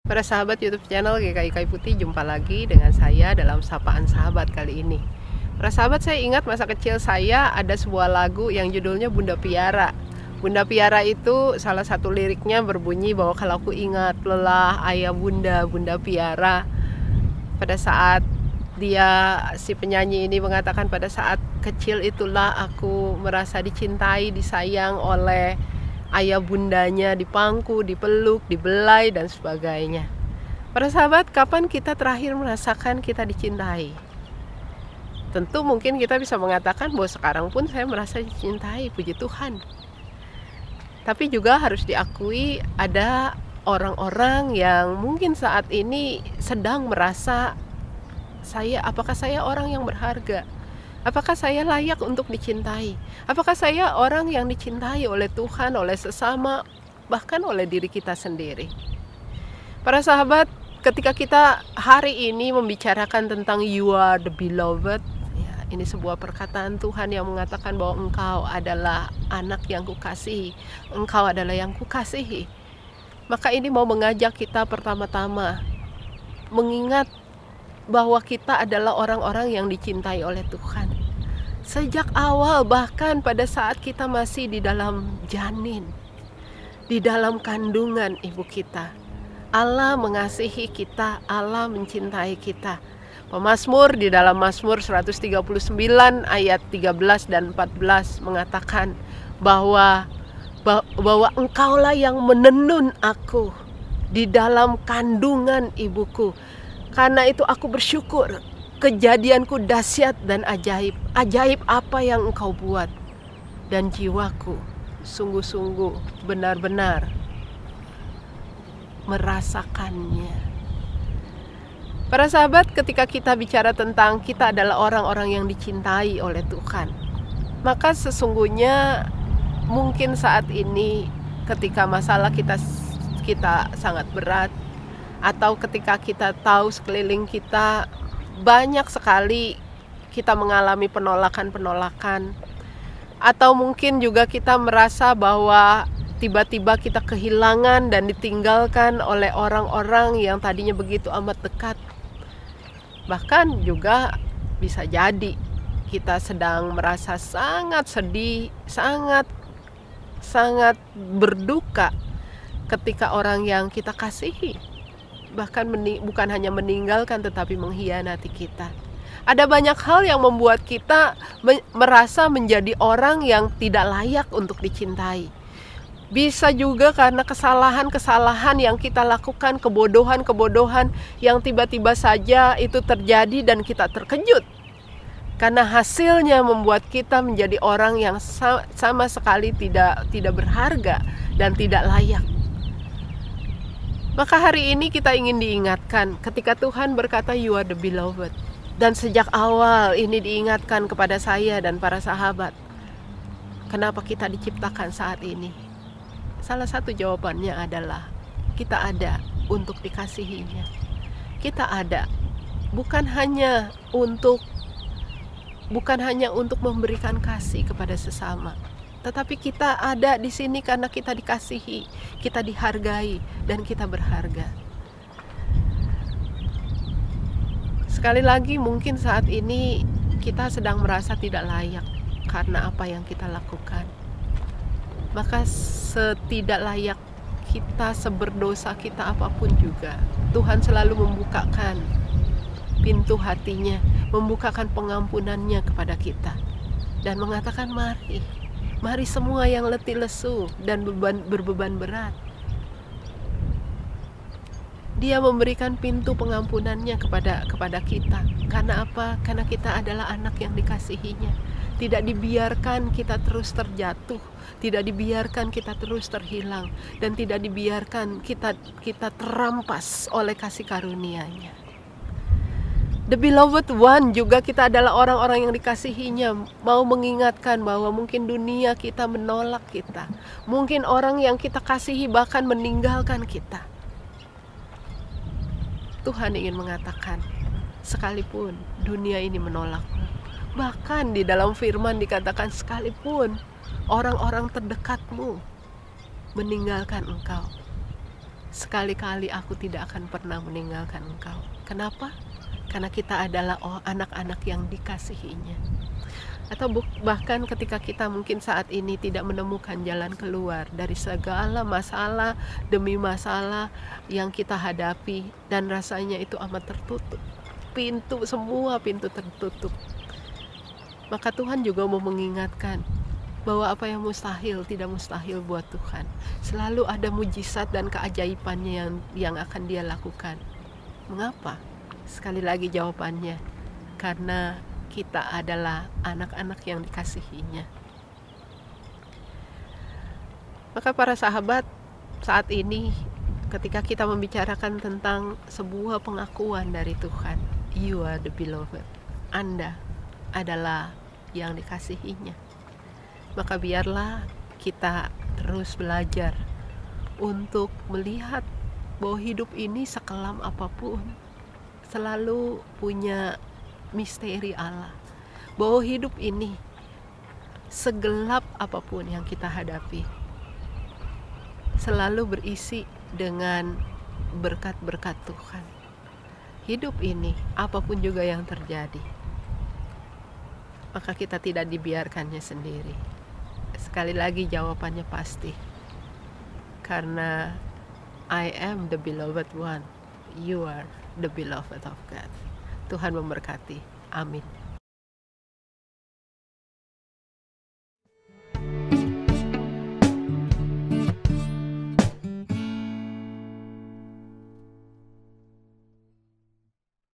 Para sahabat YouTube channel GKI Putih, jumpa lagi dengan saya dalam Sapaan Sahabat kali ini. Para sahabat, saya ingat masa kecil saya ada sebuah lagu yang judulnya Bunda Piara. Bunda Piara itu salah satu liriknya berbunyi bahwa kalau aku ingat lelah ayah bunda, Bunda Piara. Pada saat si penyanyi ini mengatakan pada saat kecil itulah aku merasa dicintai, disayang oleh ayah bundanya, dipangku, dipeluk, dibelai, dan sebagainya. Para sahabat, kapan kita terakhir merasakan kita dicintai? Tentu mungkin kita bisa mengatakan bahwa sekarang pun saya merasa dicintai, puji Tuhan. Tapi juga harus diakui ada orang-orang yang mungkin saat ini sedang merasa apakah saya orang yang berharga? Apakah saya layak untuk dicintai? Apakah saya orang yang dicintai oleh Tuhan, oleh sesama, bahkan oleh diri kita sendiri? Para sahabat, ketika kita hari ini membicarakan tentang you are the beloved, ya, ini sebuah perkataan Tuhan yang mengatakan bahwa engkau adalah anak yang kukasihi, engkau adalah yang kukasihi. Maka ini mau mengajak kita pertama-tama mengingat bahwa kita adalah orang-orang yang dicintai oleh Tuhan. Sejak awal, bahkan pada saat kita masih di dalam janin, di dalam kandungan ibu kita, Allah mengasihi kita, Allah mencintai kita. Pemazmur di dalam Mazmur 139 ayat 13 dan 14 mengatakan bahwa engkaulah yang menenun aku di dalam kandungan ibuku. Karena itu aku bersyukur, kejadianku dahsyat dan ajaib. Ajaib apa yang engkau buat, dan jiwaku sungguh-sungguh benar-benar merasakannya. Para sahabat, ketika kita bicara tentang kita adalah orang-orang yang dicintai oleh Tuhan, maka sesungguhnya mungkin saat ini ketika masalah kita sangat berat, atau ketika kita tahu sekeliling kita banyak sekali kita mengalami penolakan-penolakan, atau mungkin juga kita merasa bahwa tiba-tiba kita kehilangan dan ditinggalkan oleh orang-orang yang tadinya begitu amat dekat. Bahkan juga bisa jadi kita sedang merasa sangat sedih, sangat berduka ketika orang yang kita kasihi bahkan bukan hanya meninggalkan tetapi mengkhianati kita. Ada banyak hal yang membuat kita merasa menjadi orang yang tidak layak untuk dicintai. Bisa juga karena kesalahan-kesalahan yang kita lakukan, kebodohan-kebodohan yang tiba-tiba saja itu terjadi dan kita terkejut. Karena hasilnya membuat kita menjadi orang yang sama sekali tidak berharga dan tidak layak. Maka hari ini kita ingin diingatkan ketika Tuhan berkata you are the beloved. Dan sejak awal ini diingatkan kepada saya dan para sahabat. Kenapa kita diciptakan saat ini? Salah satu jawabannya adalah kita ada untuk dikasihinya. Kita ada bukan hanya untuk memberikan kasih kepada sesama, tetapi kita ada di sini karena kita dikasihi, kita dihargai, dan kita berharga. Sekali lagi, mungkin saat ini kita sedang merasa tidak layak karena apa yang kita lakukan. Maka setidak layak kita, seberdosa kita apapun juga, Tuhan selalu membukakan pintu hatinya, membukakan pengampunannya kepada kita, dan mengatakan Mari semua yang letih lesu dan berbeban berat. Dia memberikan pintu pengampunannya kepada kita. Karena apa? Karena kita adalah anak yang dikasihinya. Tidak dibiarkan kita terus terjatuh, tidak dibiarkan kita terus terhilang, dan tidak dibiarkan kita terampas oleh kasih karunia-Nya. The beloved one juga kita adalah orang-orang yang dikasihinya. Mau mengingatkan bahwa mungkin dunia kita menolak kita, mungkin orang yang kita kasihi bahkan meninggalkan kita. Tuhan ingin mengatakan, sekalipun dunia ini menolakmu, bahkan di dalam firman dikatakan sekalipun orang-orang terdekatmu meninggalkan engkau, sekali-kali aku tidak akan pernah meninggalkan engkau. Kenapa? Karena kita adalah anak-anak yang dikasihinya. Atau bahkan ketika kita mungkin saat ini tidak menemukan jalan keluar dari segala masalah demi masalah yang kita hadapi, dan rasanya itu amat tertutup, semua pintu tertutup, maka Tuhan juga mau mengingatkan bahwa apa yang mustahil tidak mustahil buat Tuhan. Selalu ada mujizat dan keajaibannya yang akan Dia lakukan. Mengapa? Sekali lagi jawabannya, karena kita adalah anak-anak yang dikasihinya. Maka para sahabat, saat ini ketika kita membicarakan tentang sebuah pengakuan dari Tuhan, you are the beloved, Anda adalah yang dikasihinya, maka biarlah kita terus belajar untuk melihat bahwa hidup ini sekelam apapun selalu punya misteri Allah, bahwa hidup ini segelap apapun yang kita hadapi selalu berisi dengan berkat-berkat Tuhan. Hidup ini apapun juga yang terjadi, maka kita tidak dibiarkannya sendiri. Sekali lagi jawabannya pasti, karena I am the beloved one, you are the beloved of God. Tuhan memberkati. Amin.